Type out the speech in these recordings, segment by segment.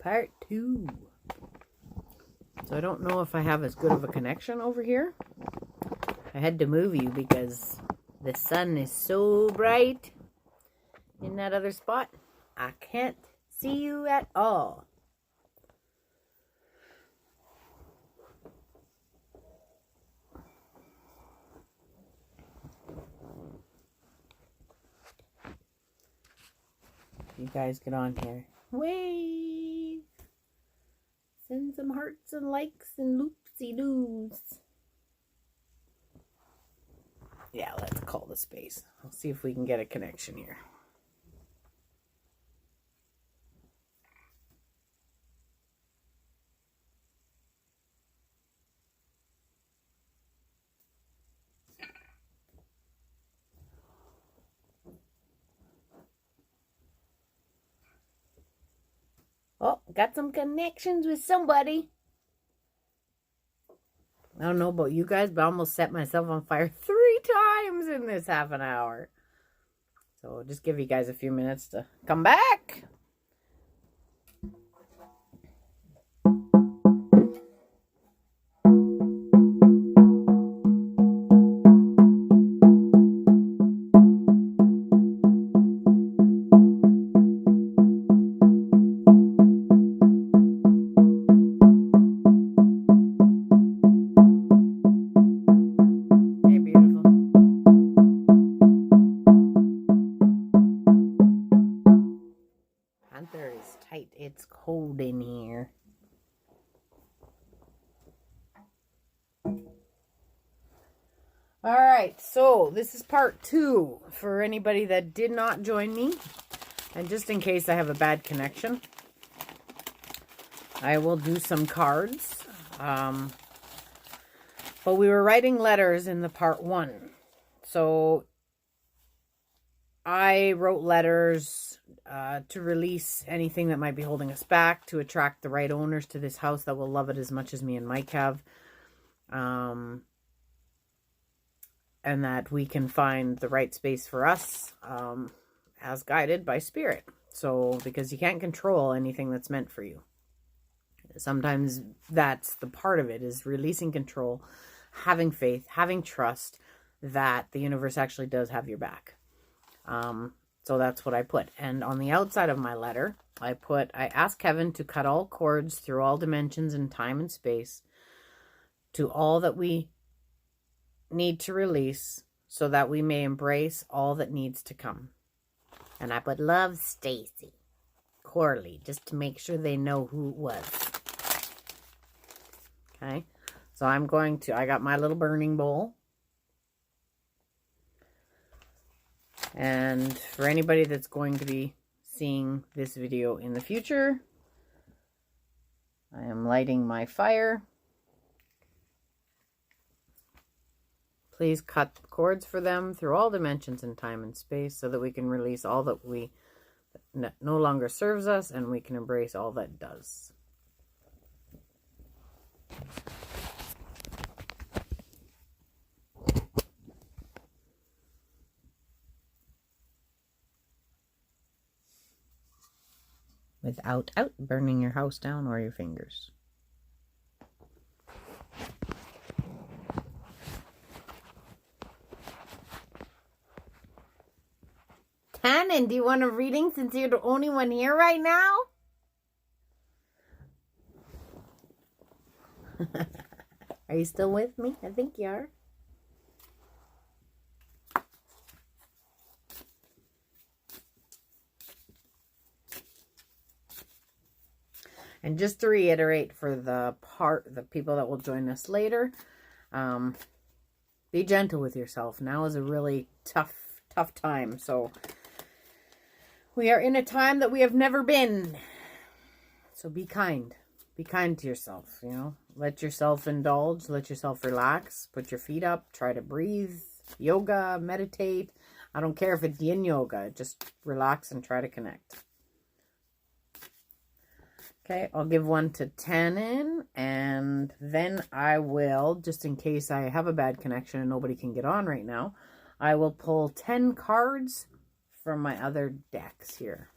Part 2. So I don't know if I have as good of a connection over here. I had to move you because the sun is so bright in that other spot. I can't see you at all. You guys get on here. Wave! Send some hearts and likes and loopsy-doos. Yeah, let's call the space. I'll see if we can get a connection here. Oh, got some connections with somebody. I don't know about you guys, but I almost set myself on fire 3 times in this half an hour. So I'll just give you guys a few minutes to come back. It's cold in here. Alright, so this is part 2 for anybody that did not join me. And just in case I have a bad connection, I will do some cards. But we were writing letters in the part 1. So I wrote letters to release anything that might be holding us back, to attract the right owners to this house that will love it as much as me and Mike have. And that we can find the right space for us as guided by Spirit. So, because you can't control anything that's meant for you. Sometimes that's the part of it, is releasing control, having faith, having trust that the universe actually does have your back. So that's what I put. And on the outside of my letter, I asked Kevin to cut all cords through all dimensions in time and space to all that we need to release, so that we may embrace all that needs to come. And I put love, Stacy Corley, just to make sure they know who it was. Okay. So I got my little burning bowl. And for anybody that's going to be seeing this video in the future, I am lighting my fire. Please cut the cords for them through all dimensions in time and space, so that we can release all that no longer serves us, and we can embrace all that does. Without burning your house down or your fingers. Tannen, do you want a reading since you're the only one here right now? Are you still with me? I think you are. And just to reiterate for the people that will join us later, be gentle with yourself. Now is a really tough time. So we are in a time that we have never been. So be kind. Be kind to yourself, you know. Let yourself indulge. Let yourself relax. Put your feet up. Try to breathe. Yoga. Meditate. I don't care if it's yin yoga. Just relax and try to connect. Okay, I'll give one to Tannen, and then I will, just in case I have a bad connection and nobody can get on right now, I will pull 10 cards from my other decks here.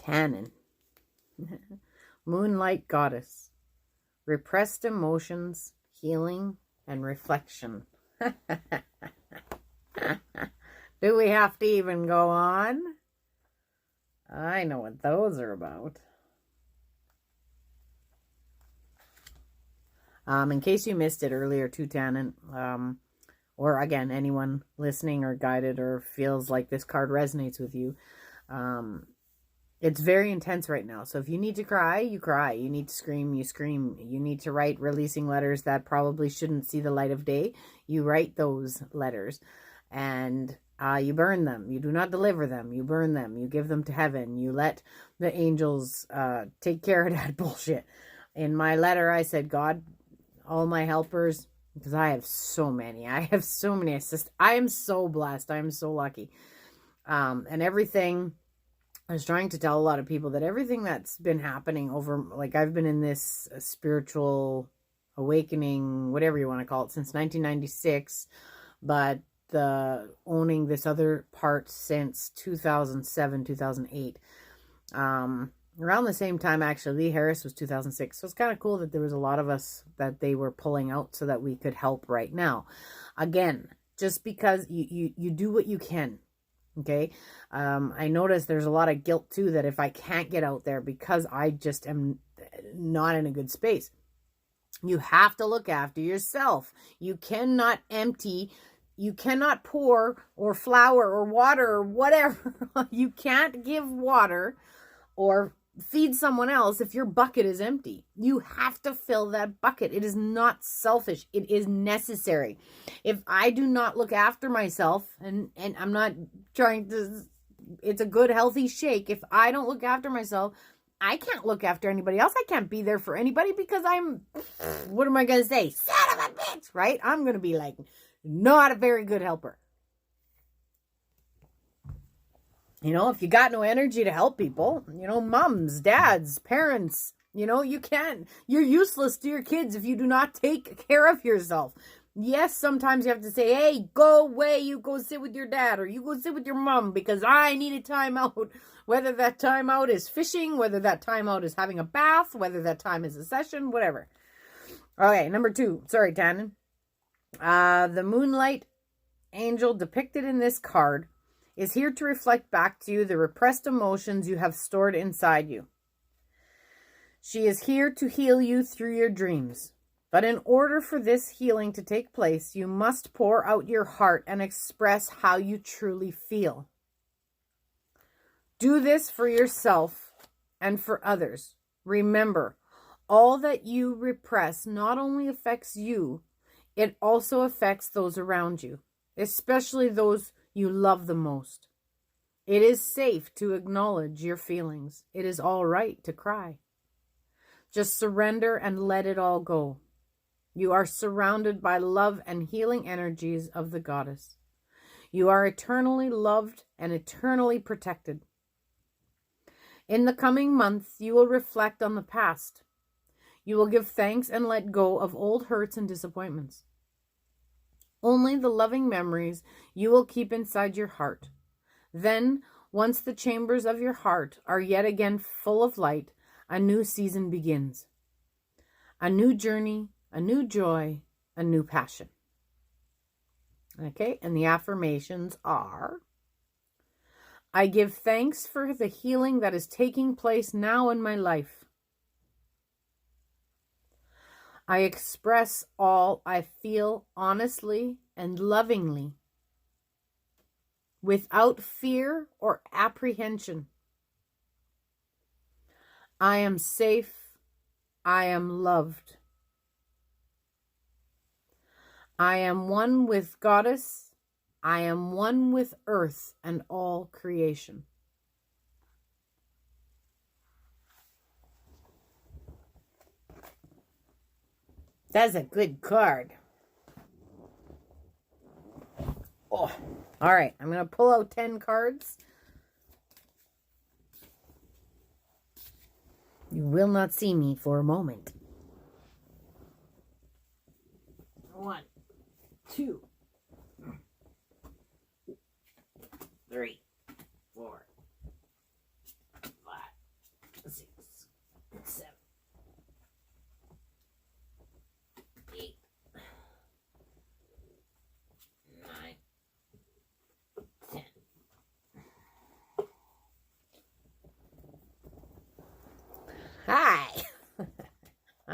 Tannin. Moonlight goddess. Repressed emotions, healing, and reflection. Do we have to even go on? I know what those are about. In case you missed it earlier too, Tannin, or again, anyone listening or guided or feels like this card resonates with you, it's very intense right now. So if you need to cry, you cry. You need to scream, you scream. You need to write releasing letters that probably shouldn't see the light of day. You write those letters and you burn them. You do not deliver them. You burn them. You give them to heaven. You let the angels take care of that bullshit. In my letter, I said, God, all my helpers, because I have so many. I have so many assistants. I am so blessed. I am so lucky. And everything... I was trying to tell a lot of people that everything that's been happening over, like I've been in this spiritual awakening, whatever you want to call it, since 1996, but owning this other part since 2007, 2008. Around the same time, actually, Lee Harris was 2006. So it's kind of cool that there was a lot of us that they were pulling out so that we could help right now. Again, just because you do what you can. Okay. I notice there's a lot of guilt too, that if I can't get out there because I just am not in a good space, you have to look after yourself. You cannot pour or flour or water or whatever. You can't give water or feed someone else if your bucket is empty. You have to fill that bucket. It is not selfish. It is necessary. If I do not look after myself, and I'm not trying to, it's a good healthy shake. If I don't look after myself, I can't look after anybody else. I can't be there for anybody because what am I going to say? Son of a bitch, right? I'm going to be like, not a very good helper. You know, if you got no energy to help people, you know, mums, dads, parents, you know, you're useless to your kids if you do not take care of yourself. Yes, sometimes you have to say, hey, go away, you go sit with your dad or you go sit with your mom because I need a timeout. Whether that timeout is fishing, whether that timeout is having a bath, whether that time is a session, whatever. Okay, number 2. Sorry, Tannen. The moonlight angel depicted in this card is here to reflect back to you the repressed emotions you have stored inside you. She is here to heal you through your dreams. But in order for this healing to take place, you must pour out your heart and express how you truly feel. Do this for yourself and for others. Remember, all that you repress not only affects you, it also affects those around you, especially those you love the most. It is safe to acknowledge your feelings. It is all right to cry. Just surrender and let it all go. You are surrounded by love and healing energies of the goddess. You are eternally loved and eternally protected. In the coming months, you will reflect on the past. You will give thanks and let go of old hurts and disappointments. Only the loving memories you will keep inside your heart. Then, once the chambers of your heart are yet again full of light, a new season begins. A new journey, a new joy, a new passion. Okay, and the affirmations are: I give thanks for the healing that is taking place now in my life. I express all I feel honestly and lovingly, without fear or apprehension. I am safe. I am loved. I am one with Goddess. I am one with Earth and all creation. That's a good card. Oh, all right. I'm going to pull out 10 cards. You will not see me for a moment. 1, 2, 3, 4, 5,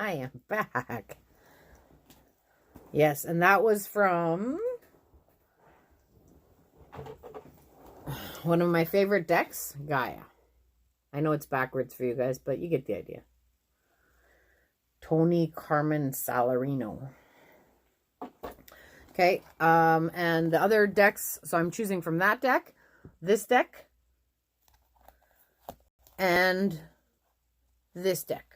I am back. Yes, and that was from one of my favorite decks, Gaia. I know it's backwards for you guys, but you get the idea. Tony Carmen Salarino. Okay, and the other decks, so I'm choosing from that deck, this deck, and this deck.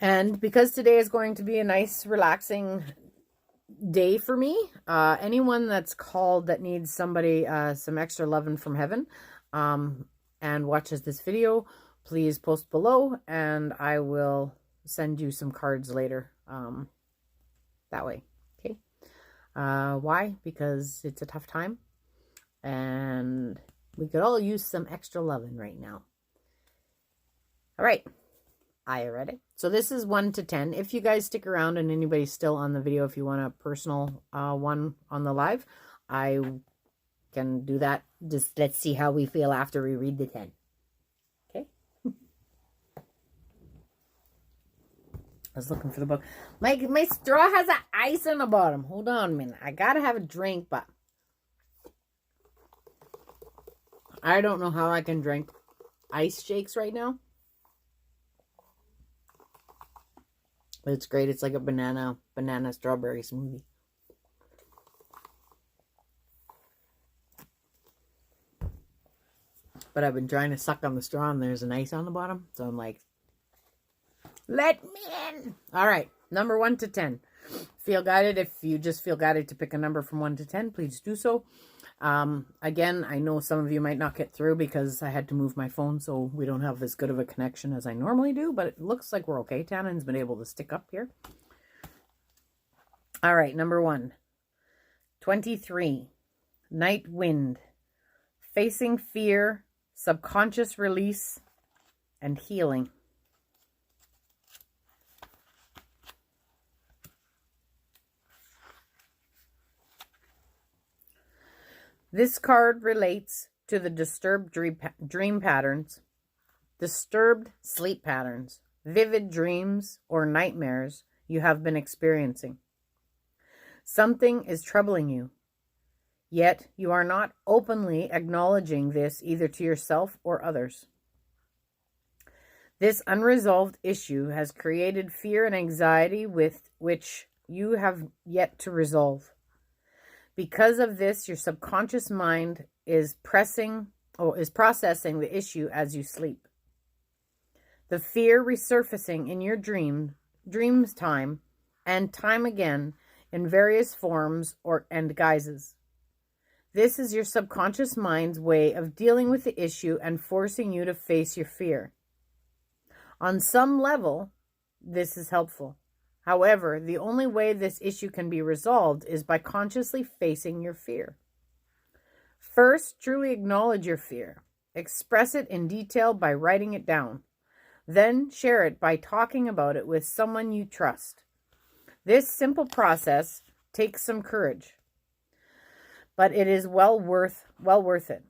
And because today is going to be a nice, relaxing day for me, anyone that's called that needs somebody, some extra loving from heaven, and watches this video, please post below, and I will send you some cards later, that way, okay? Why? Because it's a tough time, and we could all use some extra loving right now. All right. I ready. So this is 1 to 10. If you guys stick around and anybody's still on the video, if you want a personal one on the live, I can do that. Just let's see how we feel after we read the 10. Okay. I was looking for the book. My straw has ice on the bottom. Hold on a minute. I gotta have a drink, but I don't know how I can drink ice shakes right now. But it's great. It's like a banana strawberry smoothie. But I've been trying to suck on the straw and there's an ice on the bottom. So I'm like, let me in. All right. Number 1 to 10. Feel guided. If you just feel guided to pick a number from 1 to 10, please do so. Again, I know some of you might not get through because I had to move my phone, so we don't have as good of a connection as I normally do, but it looks like we're okay. Tannen's been able to stick up here. All right, number 1. 23. Night Wind. Facing fear, subconscious release, and healing. This card relates to the disturbed dream patterns, disturbed sleep patterns, vivid dreams, or nightmares you have been experiencing. Something is troubling you, yet you are not openly acknowledging this either to yourself or others. This unresolved issue has created fear and anxiety with which you have yet to resolve. Because of this, your subconscious mind is processing the issue as you sleep. The fear resurfacing in your dreams time and time again in various forms and guises. This is your subconscious mind's way of dealing with the issue and forcing you to face your fear. On some level, this is helpful. However, the only way this issue can be resolved is by consciously facing your fear. First, truly acknowledge your fear. Express it in detail by writing it down. Then share it by talking about it with someone you trust. This simple process takes some courage, but it is well worth it.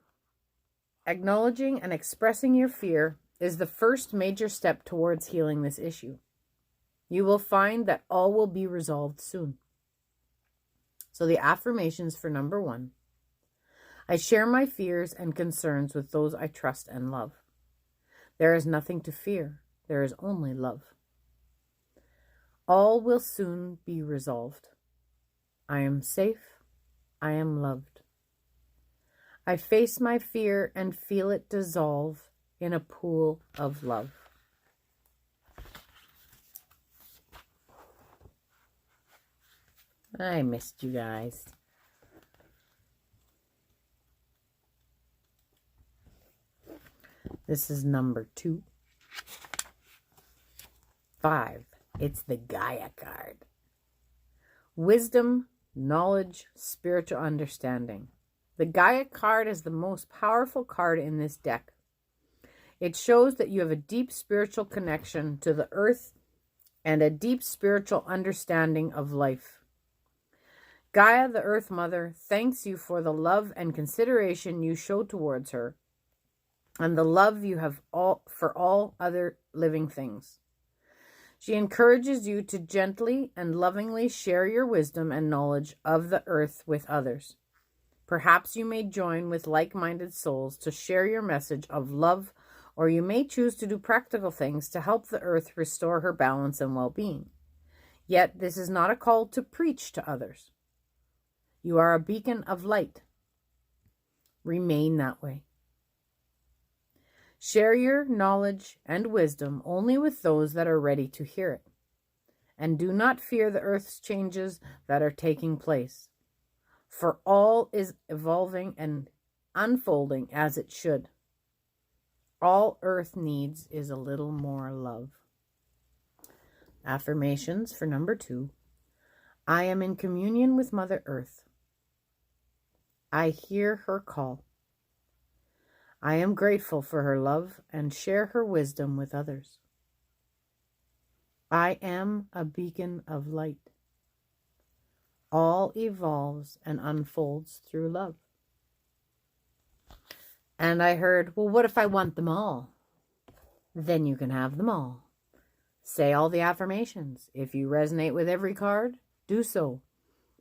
Acknowledging and expressing your fear is the first major step towards healing this issue. You will find that all will be resolved soon. So the affirmations for number 1. I share my fears and concerns with those I trust and love. There is nothing to fear. There is only love. All will soon be resolved. I am safe. I am loved. I face my fear and feel it dissolve in a pool of love. I missed you guys. This is number 2. 5. It's the Gaia card. Wisdom, knowledge, spiritual understanding. The Gaia card is the most powerful card in this deck. It shows that you have a deep spiritual connection to the earth and a deep spiritual understanding of life. Gaia, the Earth Mother, thanks you for the love and consideration you show towards her and the love you have for all other living things. She encourages you to gently and lovingly share your wisdom and knowledge of the earth with others. Perhaps you may join with like-minded souls to share your message of love, or you may choose to do practical things to help the earth restore her balance and well-being. Yet this is not a call to preach to others. You are a beacon of light. Remain that way. Share your knowledge and wisdom only with those that are ready to hear it. And do not fear the earth's changes that are taking place, for all is evolving and unfolding as it should. All earth needs is a little more love. Affirmations for number 2. I am in communion with Mother Earth. I hear her call. I am grateful for her love and share her wisdom with others. I am a beacon of light. All evolves and unfolds through love. And I heard, well, what if I want them all? Then you can have them all. Say all the affirmations. If you resonate with every card, do so.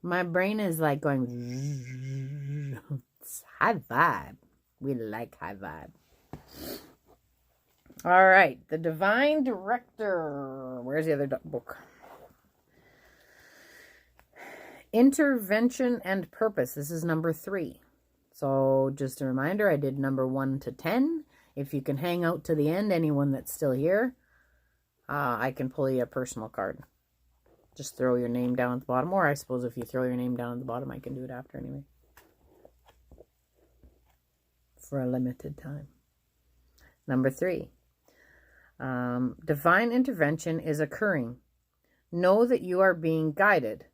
My brain is like going, it's high vibe. We like high vibe. All right, the Divine Director. Where's the other book? Intervention and Purpose. This is number 3. So just a reminder, I did number 1 to 10. If you can hang out to the end, anyone that's still here, I can pull you a personal card. Just throw your name down at the bottom. Or I suppose if you throw your name down at the bottom, I can do it after anyway. For a limited time. Number 3. Divine intervention is occurring. Know that you are being guided.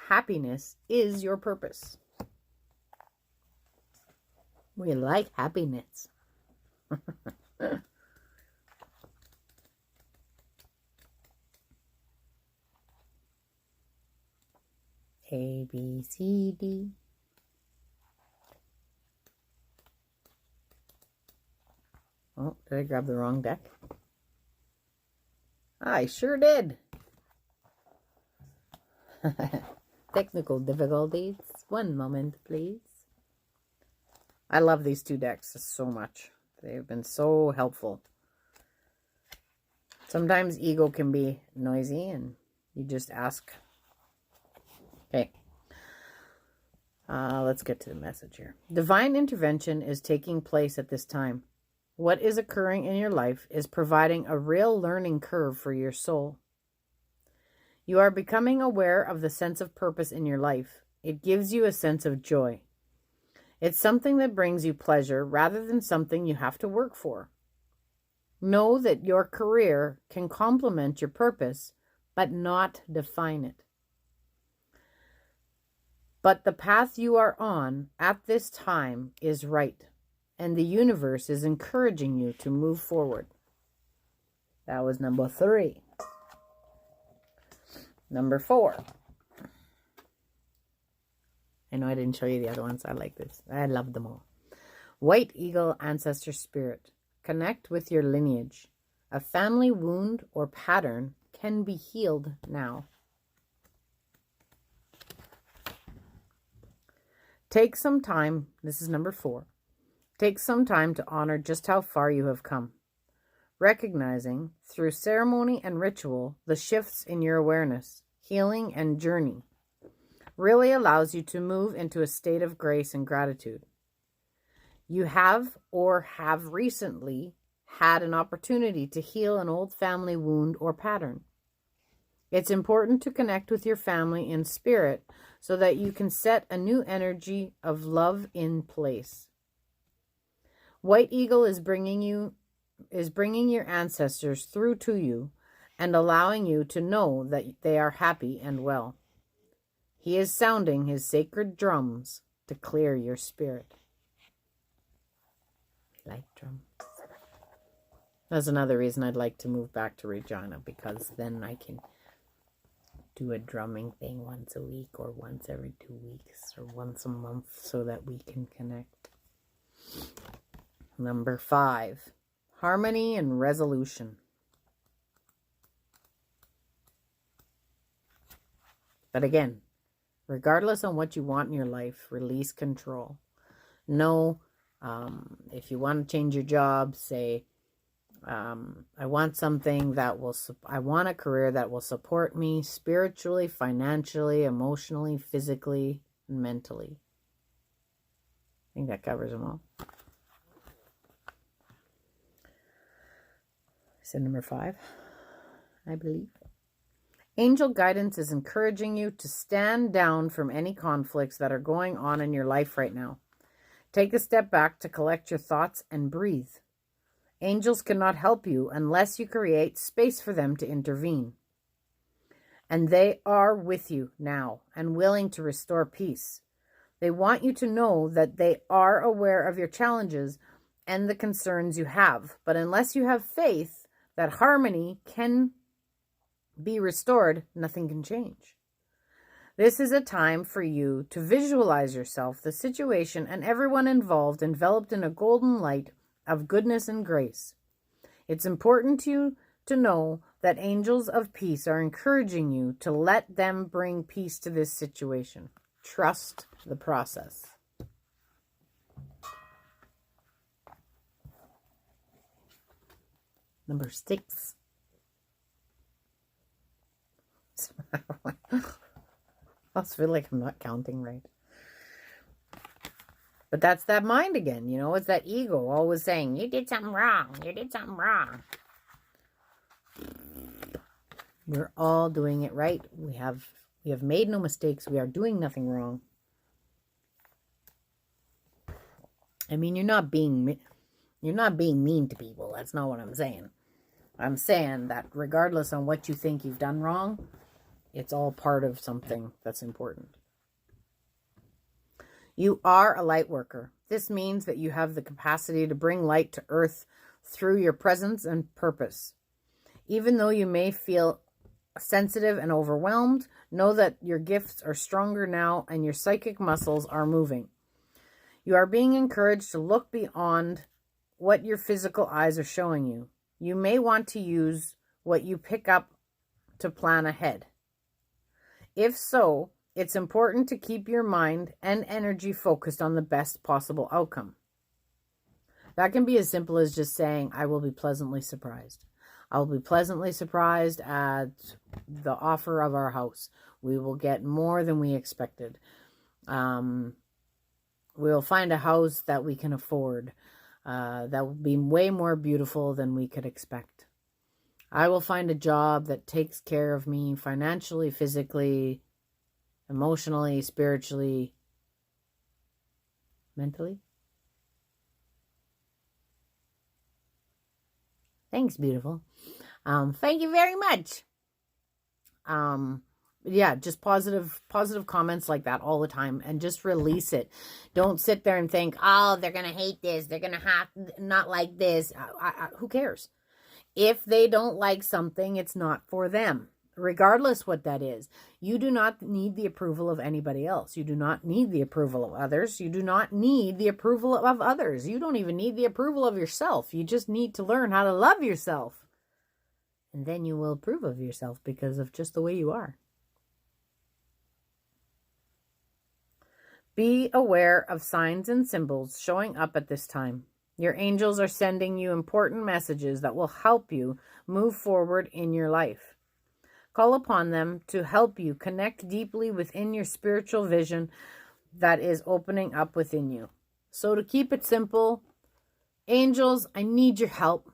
Happiness is your purpose. We like happiness. A, B, C, D. Oh, did I grab the wrong deck? I sure did. Technical difficulties. One moment, please. I love these 2 decks so much. They've been so helpful. Sometimes ego can be noisy and you just ask. Okay. Let's get to the message here. Divine intervention is taking place at this time. What is occurring in your life is providing a real learning curve for your soul. You are becoming aware of the sense of purpose in your life. It gives you a sense of joy. It's something that brings you pleasure rather than something you have to work for. Know that your career can complement your purpose, but not define it. But the path you are on at this time is right, and the universe is encouraging you to move forward. That was number 3. Number 4. I know I didn't show you the other ones. I like this. I love them all. White Eagle Ancestor Spirit. Connect with your lineage. A family wound or pattern can be healed now. Take some time. This is number 4. Take some time to honor just how far you have come. Recognizing, through ceremony and ritual, the shifts in your awareness, healing, and journey really allows you to move into a state of grace and gratitude. You have or have recently had an opportunity to heal an old family wound or pattern. It's important to connect with your family in spirit so that you can set a new energy of love in place. White Eagle is bringing your ancestors through to you and allowing you to know that they are happy and well. He is sounding his sacred drums to clear your spirit. Like drums. That's another reason I'd like to move back to Regina, because then I can do a drumming thing once a week or once every 2 weeks or once a month so that we can connect. Number 5, harmony and resolution. But again, regardless on what you want in your life, release control. No, if you want to change your job, say, I want something that will, I want a career that will support me spiritually, financially, emotionally, physically, and mentally. I think that covers them all. I said number 5, I believe. Angel guidance is encouraging you to stand down from any conflicts that are going on in your life right now. Take a step back to collect your thoughts and breathe. Angels cannot help you unless you create space for them to intervene. And they are with you now and willing to restore peace. They want you to know that they are aware of your challenges and the concerns you have. But unless you have faith that harmony can be restored, nothing can change. This is a time for you to visualize yourself, the situation, and everyone involved enveloped in a golden light of goodness and grace. It's important to you to know that angels of peace are encouraging you to let them bring peace to this situation. Trust the process. Number 6. I feel like I'm not counting right. But that's that mind again, you know, it's that ego always saying, you did something wrong, you did something wrong. We're all doing it right. We have made no mistakes. We are doing nothing wrong. I mean, you're not being mean to people. That's not what I'm saying. I'm saying that regardless on what you think you've done wrong, it's all part of something that's important. You are a light worker. This means that you have the capacity to bring light to earth through your presence and purpose. Even though you may feel sensitive and overwhelmed, know that your gifts are stronger now and your psychic muscles are moving. You are being encouraged to look beyond what your physical eyes are showing you. You may want to use what you pick up to plan ahead. If so, it's important to keep your mind and energy focused on the best possible outcome. That can be as simple as just saying, I will be pleasantly surprised. I will be pleasantly surprised at the offer of our house. We will get more than we expected. We'll find a house that we can afford. That will be way more beautiful than we could expect. I will find a job that takes care of me financially, physically, emotionally, spiritually, mentally. Thanks, beautiful. Thank you very much. Yeah, just positive comments like that all the time, and just release it. Don't sit there and think, oh, they're going to hate this. They're going to have not like this. Who cares? If they don't like something, it's not for them. Regardless what that is. You do not need the approval of anybody else. You do not need the approval of others. You do not need the approval of others. You don't even need the approval of yourself. You just need to learn how to love yourself. And then you will approve of yourself because of just the way you are. Be aware of signs and symbols showing up at this time. Your angels are sending you important messages that will help you move forward in your life. Call upon them to help you connect deeply within your spiritual vision that is opening up within you. So to keep it simple, angels, I need your help.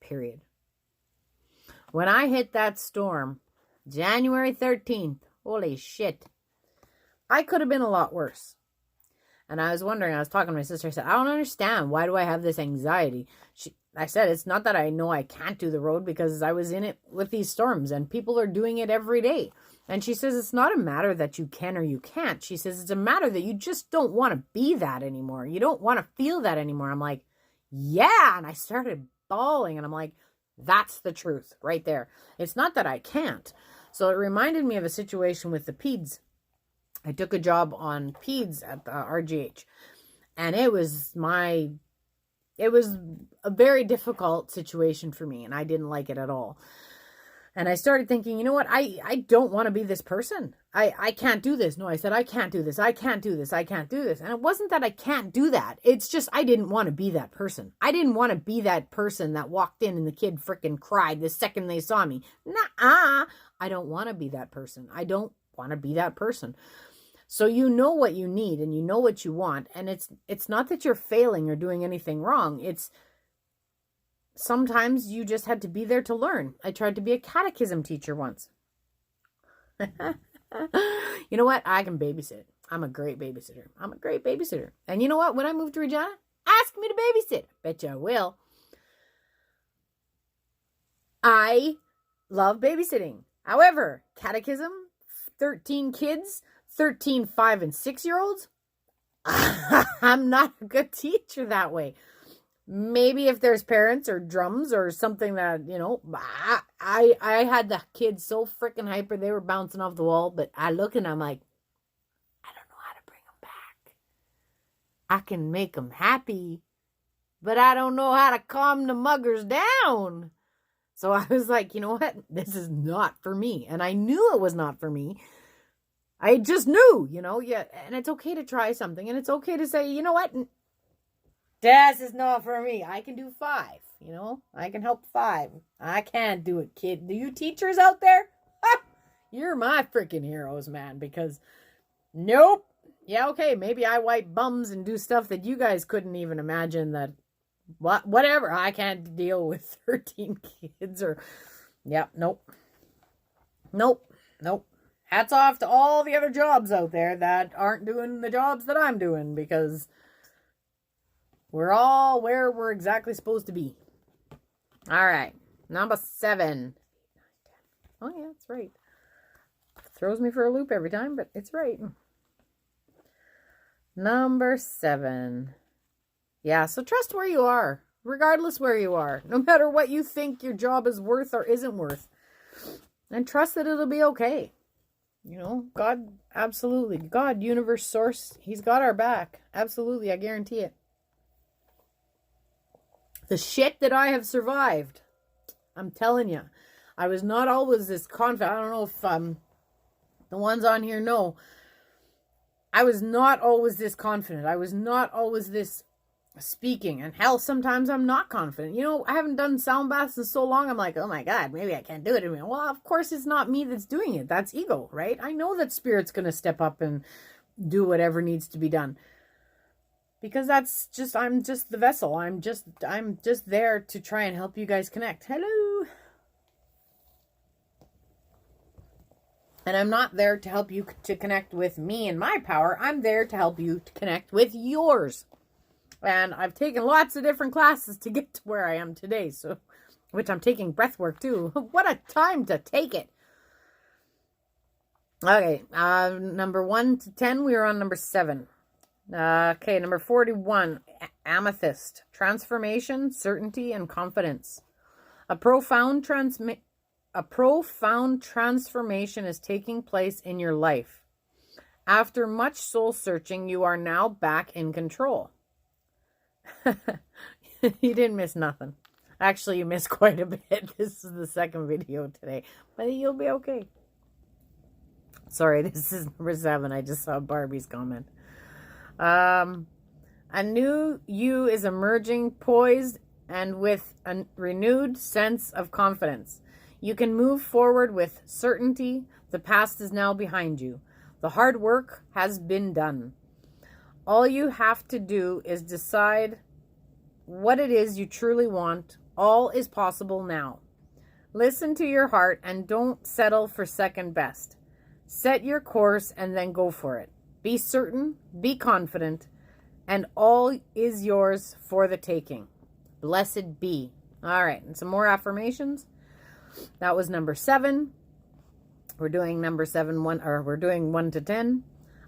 Period. When I hit that storm, January 13th, holy shit, I could have been a lot worse. And I was wondering, I was talking to my sister, I said, I don't understand. Why do I have this anxiety? I said, it's not that I know I can't do the road, because I was in it with these storms and people are doing it every day. And she says, it's not a matter that you can or you can't. She says, it's a matter that you just don't want to be that anymore. You don't want to feel that anymore. I'm like, yeah. And I started bawling and I'm like, that's the truth right there. It's not that I can't. So it reminded me of a situation with the peds. I took a job on peds at the RGH, and it was my it was a very difficult situation for me, and I didn't like it at all. And I started thinking, you know what? I don't want to be this person. I can't do this. No, I said, I can't do this. I can't do this. I can't do this. And it wasn't that I can't do that. It's just, I didn't want to be that person. I didn't want to be that person that walked in and the kid freaking cried the second they saw me. Nuh-uh. I don't want to be that person. I don't want to be that person. So you know what you need and you know what you want. And it's not that you're failing or doing anything wrong. It's sometimes you just had to be there to learn. I tried to be a catechism teacher once. You know what? I can babysit. I'm a great babysitter. I'm a great babysitter. And you know what? When I move to Regina, ask me to babysit. Bet you I will. I love babysitting. However, catechism, 13 kids, 13, 5, and 6-year-olds, I'm not a good teacher that way. Maybe if there's parents or drums or something that, you know, I had the kids so freaking hyper, they were bouncing off the wall, but I look and I'm like, I don't know how to bring them back. I can make them happy, but I don't know how to calm the muggers down. So I was like, you know what? This is not for me. And I knew it was not for me. I just knew, you know, yeah. And it's okay to try something. And it's okay to say, you know what? This is not for me. I can do 5, you know. I can help 5. I can't do it, kid. Do you teachers out there? You're my freaking heroes, man. Because, nope. Yeah, okay. Maybe I wipe bums and do stuff that you guys couldn't even imagine that. Whatever. I can't deal with 13 kids or, yeah, nope. Nope. Nope. Hats off to all the other jobs out there that aren't doing the jobs that I'm doing, because we're all where we're exactly supposed to be. All right. Number 7. Oh, yeah, that's right. Throws me for a loop every time, but it's right. Number 7. Yeah, so trust where you are, regardless where you are, no matter what you think your job is worth or isn't worth. And trust that it'll be okay. You know, God, absolutely. God, universe, source, he's got our back. Absolutely, I guarantee it. The shit that I have survived, I'm telling you, I was not always this confident. I don't know if the ones on here know. I was not always this confident. I was not always this speaking. And hell, sometimes I'm not confident. You know, I haven't done sound baths in so long. I'm like, oh my God, maybe I can't do it anymore. Well, of course it's not me that's doing it. That's ego, right? I know that Spirit's going to step up and do whatever needs to be done. Because that's just, I'm just the vessel. I'm just there to try and help you guys connect. Hello. And I'm not there to help you to connect with me and my power. I'm there to help you to connect with yours. And I've taken lots of different classes to get to where I am today. So, which I'm taking breath work too. What a time to take it. Okay. Number 1 to 10, we are on number 7. Okay. Number 41, amethyst, transformation, certainty, and confidence. A profound transformation is taking place in your life. After much soul searching, you are now back in control. You didn't miss nothing. Actually, you missed quite a bit. This is the second video today, but you'll be okay. Sorry, this is number 7. I just saw Barbie's comment. A new you is emerging, poised and with a renewed sense of confidence. You can move forward with certainty. The past is now behind you. The hard work has been done. All you have to do is decide what it is you truly want. All is possible now. Listen to your heart and don't settle for second best. Set your course and then go for it. Be certain, be confident, and all is yours for the taking. Blessed be. All right, and some more affirmations. That was number 7. We're doing number 7, we're doing 1 to 10.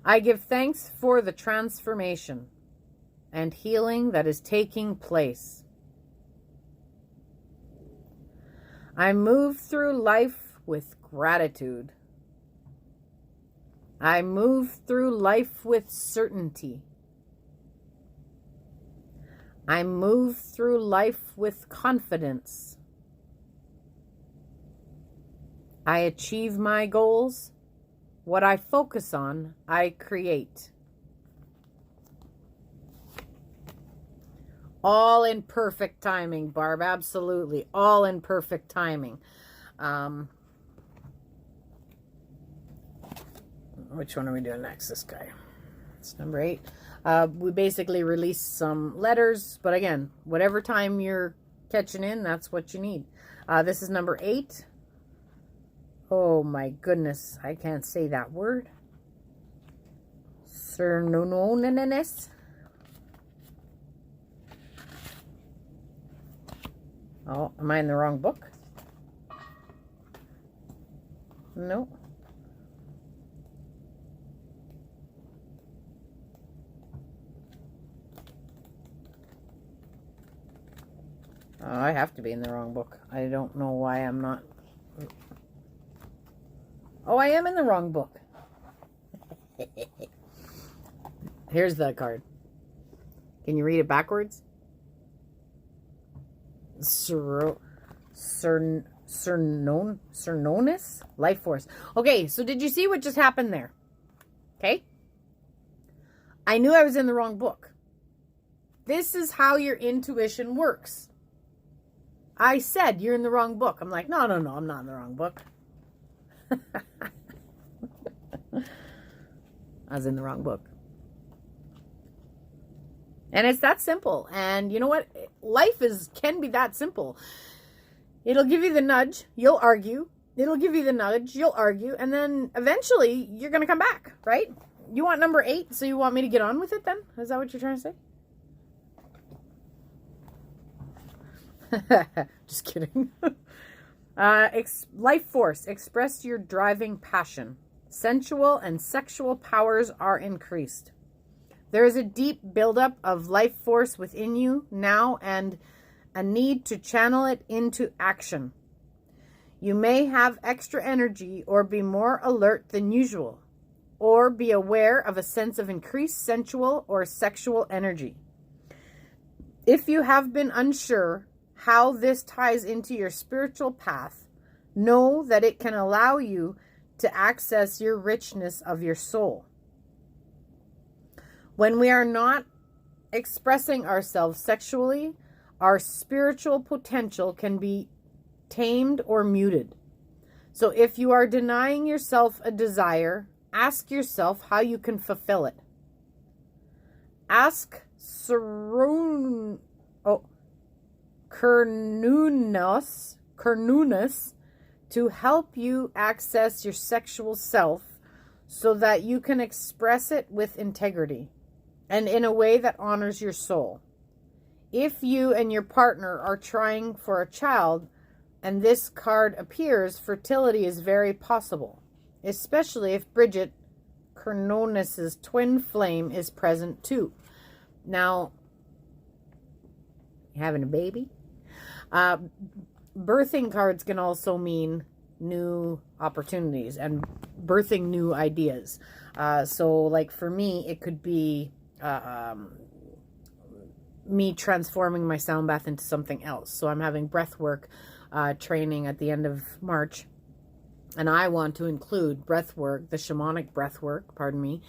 I give thanks for the transformation and healing that is taking place. I move through life with gratitude. I move through life with certainty. I move through life with confidence. I achieve my goals. What I focus on, I create. All in perfect timing, Barb. Absolutely. All in perfect timing. Which one are we doing next? This guy. It's number 8. We basically release some letters. But again, whatever time you're catching in, that's what you need. This is number 8. Oh my goodness. I can't say that word. Cernonones. Oh, am I in the wrong book? No. Oh, I have to be in the wrong book. I don't know why I'm not. Oh, I am in the wrong book. Here's the card. Can you read it backwards? Cernonis? Life force. Okay, so did you see what just happened there? Okay. I knew I was in the wrong book. This is how your intuition works. I said, you're in the wrong book. I'm like, no, I'm not in the wrong book. I was in the wrong book. And it's that simple. And you know what? Life can be that simple. It'll give you the nudge. You'll argue. It'll give you the nudge. You'll argue. And then eventually you're going to come back, right? You want number 8, so you want me to get on with it then? Is that what you're trying to say? Just kidding. Life force. Express your driving passion. Sensual and sexual powers are increased. There is a deep buildup of life force within you now and a need to channel it into action. You may have extra energy or be more alert than usual, or be aware of a sense of increased sensual or sexual energy. If you have been unsure how this ties into your spiritual path, know that it can allow you to access your richness of your soul. When we are not expressing ourselves sexually, our spiritual potential can be tamed or muted. So if you are denying yourself a desire, ask yourself how you can fulfill it. Ask Cernunnos to help you access your sexual self so that you can express it with integrity and in a way that honors your soul. If you and your partner are trying for a child and this card appears, fertility is very possible, especially if Bridget Cernunnos' twin flame is present too. Now, having a baby? Birthing cards can also mean new opportunities and birthing new ideas. So like for me, it could be me transforming my sound bath into something else. So I'm having breath work training at the end of March. And I want to include breath work, the shamanic breath work, pardon me,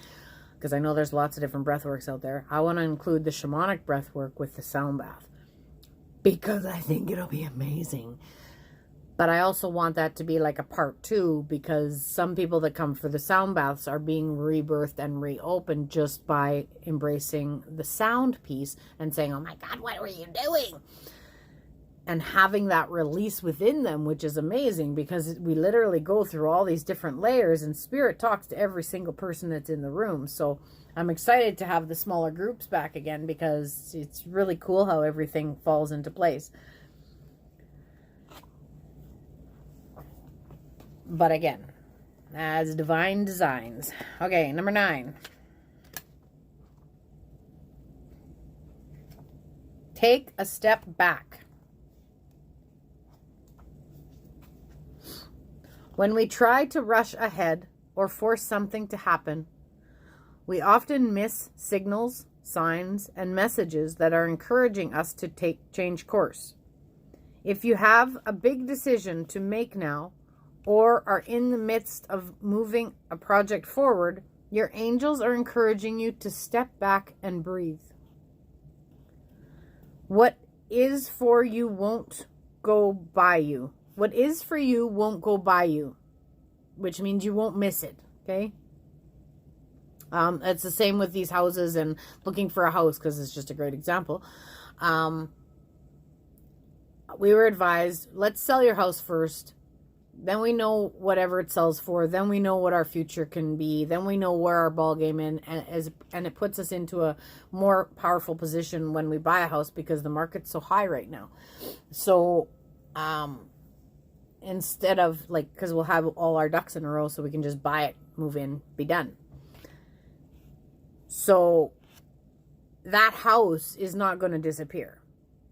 because I know there's lots of different breath works out there. I want to include the shamanic breath work with the sound bath because I think it'll be amazing. But I also want that to be like a part 2 because some people that come for the sound baths are being rebirthed and reopened just by embracing the sound piece and saying, oh my God, what were you doing? And having that release within them, which is amazing because we literally go through all these different layers and spirit talks to every single person that's in the room. So I'm excited to have the smaller groups back again because it's really cool how everything falls into place. But again, as divine designs. Okay, number 9. Take a step back. When we try to rush ahead or force something to happen, we often miss signals, signs, and messages that are encouraging us to change course. If you have a big decision to make now, or are in the midst of moving a project forward, your angels are encouraging you to step back and breathe. What is for you won't go by you. What is for you won't go by you, which means you won't miss it, okay? It's the same with these houses and looking for a house, because it's just a great example. We were advised, let's sell your house first. Then we know whatever it sells for. Then we know what our future can be. Then we know where our ball game is, and it puts us into a more powerful position when we buy a house, because the market's so high right now. So, instead of because we'll have all our ducks in a row, so we can just buy it, move in, be done. So that house is not going to disappear.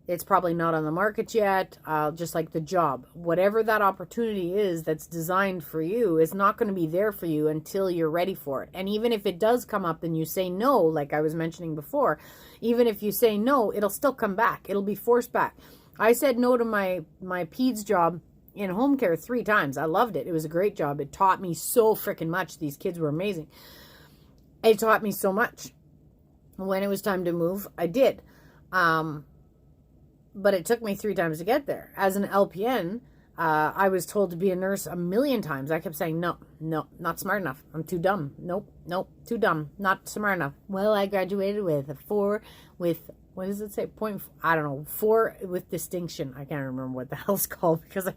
It's probably not on the market yet, just like the job. Whatever that opportunity is that's designed for you is not going to be there for you until you're ready for it. And even if it does come up and you say no, like I was mentioning before, even if you say no, it'll still come back. It'll be forced back. I said no to my peds job in home care 3 times. I loved it. It was a great job. It taught me so freaking much. These kids were amazing. It taught me so much. When it was time to move, I did. But it took me 3 times to get there. As an LPN, I was told to be a nurse a million times. I kept saying, no, not smart enough. I'm too dumb. Nope, too dumb. Not smart enough. Well, I graduated with a 4 with, what does it say? I don't know, 4 with distinction. I can't remember what the hell's called, because I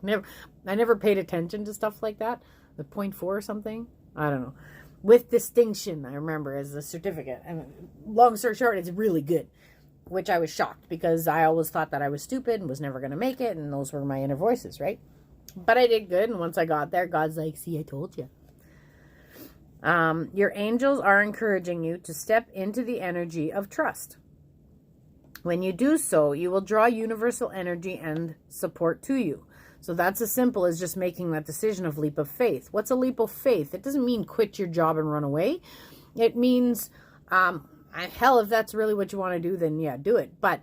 never paid attention to stuff like that. The 0.4 or something. I don't know. With distinction, I remember, as a certificate. And long story short, it's really good. Which I was shocked, because I always thought that I was stupid and was never going to make it. And those were my inner voices, right? But I did good. And once I got there, God's like, see, I told you. Your angels are encouraging you to step into the energy of trust. When you do so, you will draw universal energy and support to you. So that's as simple as just making that decision of leap of faith. What's a leap of faith? It doesn't mean quit your job and run away. It means, hell, if that's really what you want to do, then yeah, do it. But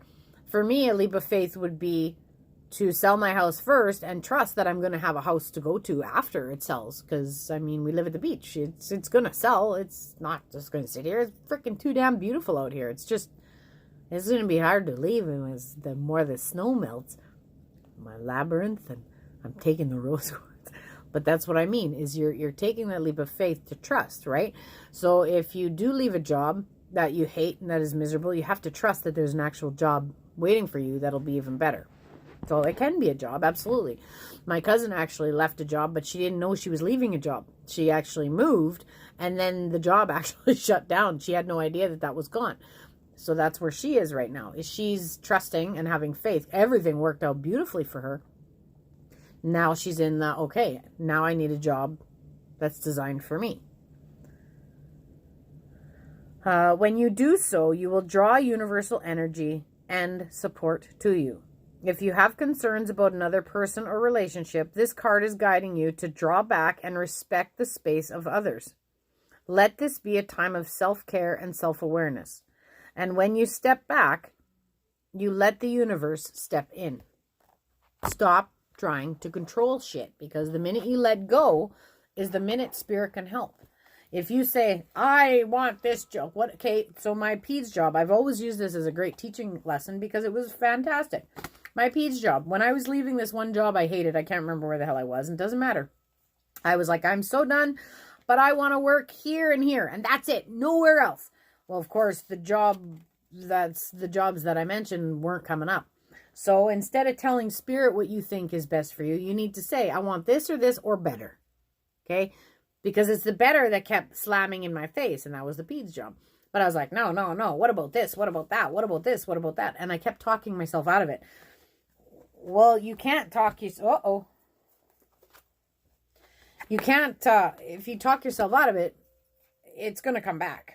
for me, a leap of faith would be to sell my house first and trust that I'm going to have a house to go to after it sells. Because, I mean, we live at the beach. It's going to sell. It's not just going to sit here. It's freaking too damn beautiful out here. It's going to be hard to leave the more the snow melts. My labyrinth, and I'm taking the rose quartz. But that's what I mean, is you're taking that leap of faith to trust, right? So if you do leave a job that you hate and that is miserable, you have to trust that there's an actual job waiting for you that'll be even better. So it can be a job, absolutely. My cousin actually left a job, but she didn't know she was leaving a job. She actually moved, and then the job actually shut down. She had no idea that was gone. So that's where she is right now, is she's trusting and having faith. Everything worked out beautifully for her. Now she's in the, okay, now I need a job that's designed for me. When you do so, you will draw universal energy and support to you. If you have concerns about another person or relationship, this card is guiding you to draw back and respect the space of others. Let this be a time of self-care and self-awareness. And when you step back, you let the universe step in. Stop trying to control shit, because the minute you let go is the minute spirit can help. If you say, I want this job, okay, so my peds job, I've always used this as a great teaching lesson because it was fantastic. My peds job, when I was leaving this one job I hated, I can't remember where the hell I was, and it doesn't matter. I was like, I'm so done, but I want to work here and here, and that's it, nowhere else. Well, of course, the jobs that I mentioned weren't coming up. So instead of telling spirit what you think is best for you, you need to say, I want this or better. Okay? Because it's the better that kept slamming in my face, and that was the peds job. But I was like, no. What about this? What about that? What about this? What about that? And I kept talking myself out of it. Well, you can't talk yourself. You can't, if you talk yourself out of it, it's going to come back.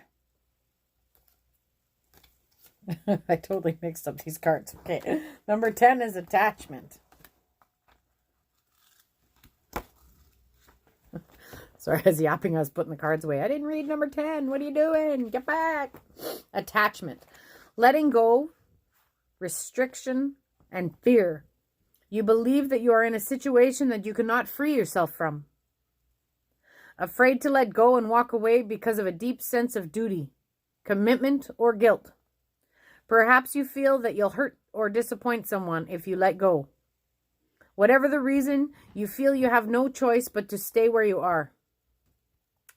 I totally mixed up these cards. Okay. Number 10 is attachment. Sorry, I was yapping. I was putting the cards away. I didn't read number 10. What are you doing? Get back. Attachment. Letting go, restriction, and fear. You believe that you are in a situation that you cannot free yourself from. Afraid to let go and walk away because of a deep sense of duty, commitment, or guilt. Perhaps you feel that you'll hurt or disappoint someone if you let go. Whatever the reason, you feel you have no choice but to stay where you are.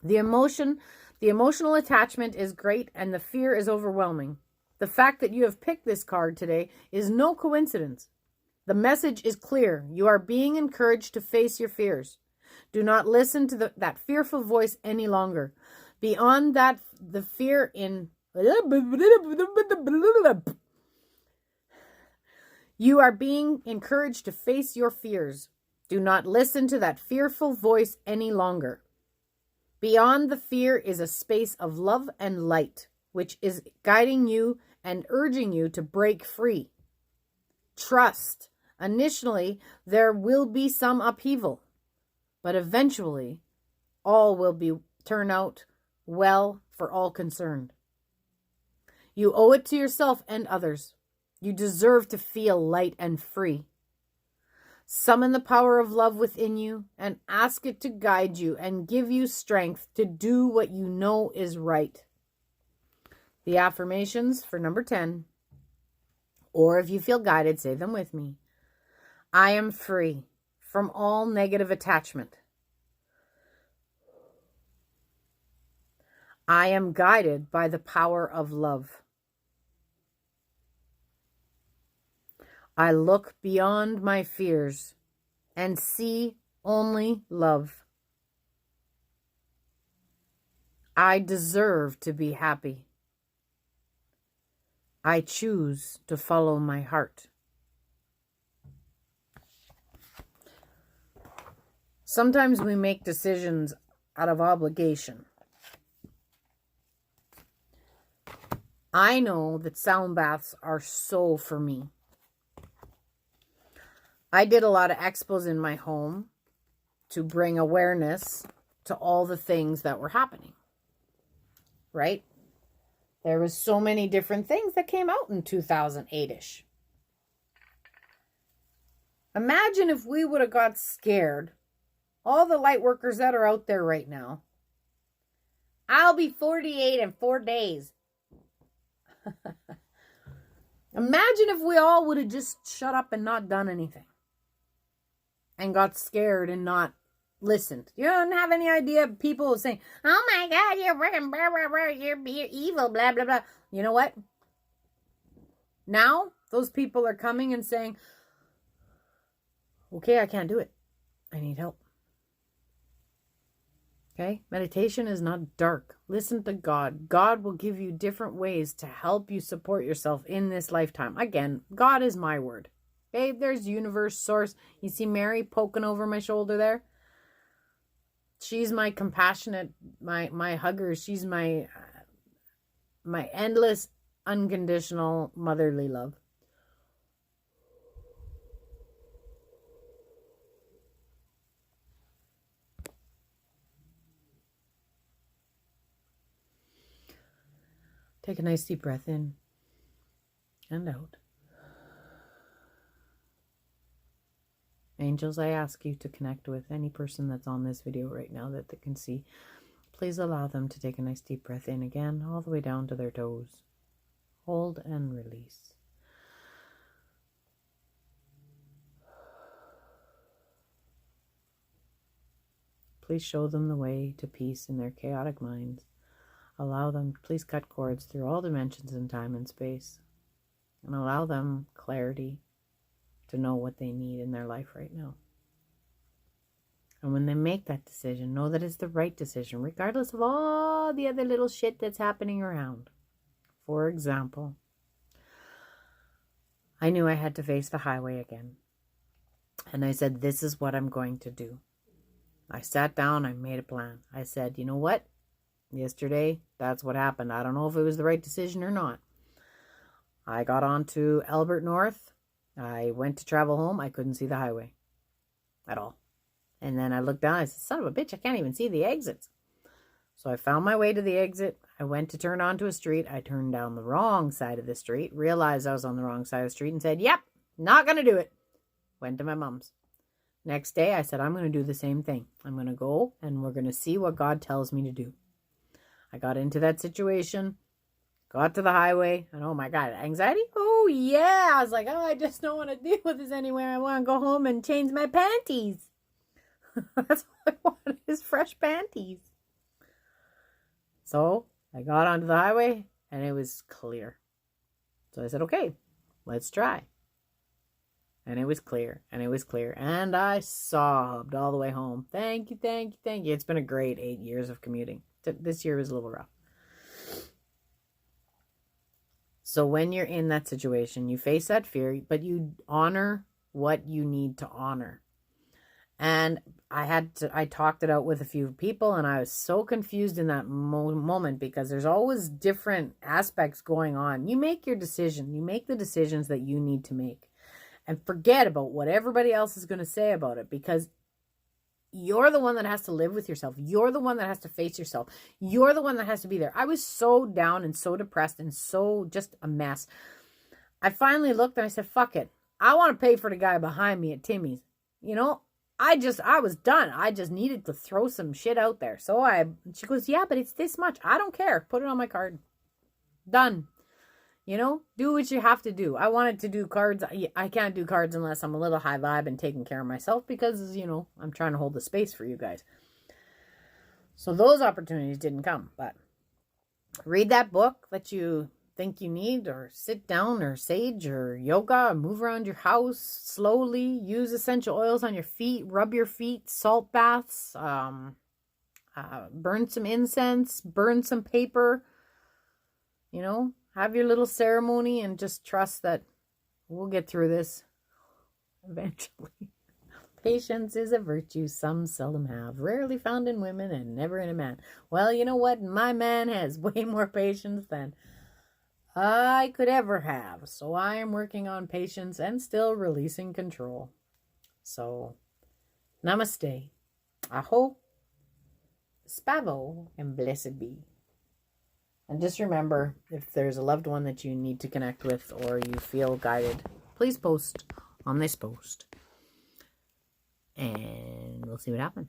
The emotional attachment is great and the fear is overwhelming. The fact that you have picked this card today is no coincidence. The message is clear. You are being encouraged to face your fears. Do not listen to that fearful voice any longer. Beyond that, the fear in... You are being encouraged to face your fears. Do not listen to that fearful voice any longer. Beyond the fear is a space of love and light, which is guiding you and urging you to break free. Trust. Initially, there will be some upheaval, but eventually, all will turn out well for all concerned. You owe it to yourself and others. You deserve to feel light and free. Summon the power of love within you and ask it to guide you and give you strength to do what you know is right. The affirmations for number 10, or if you feel guided, say them with me. I am free from all negative attachment. I am guided by the power of love. I look beyond my fears and see only love. I deserve to be happy. I choose to follow my heart. Sometimes we make decisions out of obligation. I know that sound baths are so for me. I did a lot of expos in my home to bring awareness to all the things that were happening. Right? There was so many different things that came out in 2008-ish. Imagine if we would have got scared. All the light workers that are out there right now. I'll be 48 in 4 days. Imagine if we all would have just shut up and not done anything. And got scared and not listened. You don't have any idea of people saying, oh my God, you're working, blah, blah, blah, you're evil, blah, blah, blah. You know what? Now, those people are coming and saying, okay, I can't do it. I need help. Okay? Meditation is not dark. Listen to God. God will give you different ways to help you support yourself in this lifetime. Again, God is my word. Okay? There's universe, source. You see Mary poking over my shoulder there? She's my compassionate, my hugger. She's my endless, unconditional, motherly love. Take a nice deep breath in and out. Angels, I ask you to connect with any person that's on this video right now that they can see. Please allow them to take a nice deep breath in again, all the way down to their toes. Hold and release. Please show them the way to peace in their chaotic minds. Allow them, please cut cords through all dimensions in time and space. And allow them clarity to know what they need in their life right now. And when they make that decision, know that it's the right decision, regardless of all the other little shit that's happening around. For example, I knew I had to face the highway again. And I said, this is what I'm going to do. I sat down, I made a plan. I said, you know what? Yesterday, that's what happened. I don't know if it was the right decision or not. I got on to Albert North. I went to travel home. I couldn't see the highway at all. And then I looked down, I said, son of a bitch, I can't even see the exits. So I found my way to the exit. I went to turn onto a street. I turned down the wrong side of the street, realized I was on the wrong side of the street, and said, yep, not going to do it. Went to my mom's. Next day, I said, I'm going to do the same thing. I'm going to go and we're going to see what God tells me to do. I got into that situation, got to the highway, and oh my God, anxiety? Oh yeah. I was like, oh, I just don't want to deal with this anywhere. I want to go home and change my panties. That's all I want is fresh panties. So I got onto the highway and it was clear. So I said, okay, let's try. And it was clear, and it was clear. And I sobbed all the way home. Thank you, thank you, thank you. It's been a great 8 years of commuting. This year was a little rough. So when you're in that situation, you face that fear, but you honor what you need to honor. And I talked it out with a few people, and I was so confused in that moment because there's always different aspects going on. You make your decision. You make the decisions that you need to make. And forget about what everybody else is going to say about it, because you're the one that has to live with yourself. You're the one that has to face yourself. You're the one that has to be there. I was so down and so depressed and so just a mess. I finally looked and I said, fuck it. I want to pay for the guy behind me at Timmy's. You know, I was done. I just needed to throw some shit out there. So she goes, yeah, but it's this much. I don't care. Put it on my card. Done. You know, do what you have to do. I wanted to do cards. I can't do cards unless I'm a little high vibe and taking care of myself because, you know, I'm trying to hold the space for you guys. So those opportunities didn't come. But read that book that you think you need, or sit down, or sage, or yoga, or move around your house slowly. Use essential oils on your feet. Rub your feet. Salt baths. Burn some incense. Burn some paper. You know. Have your little ceremony and just trust that we'll get through this eventually. Patience is a virtue some seldom have, rarely found in women and never in a man. Well, you know what? My man has way more patience than I could ever have. So I am working on patience and still releasing control. So, namaste. Aho. Spavo and blessed be. And just remember, if there's a loved one that you need to connect with or you feel guided, please post on this post. And we'll see what happens.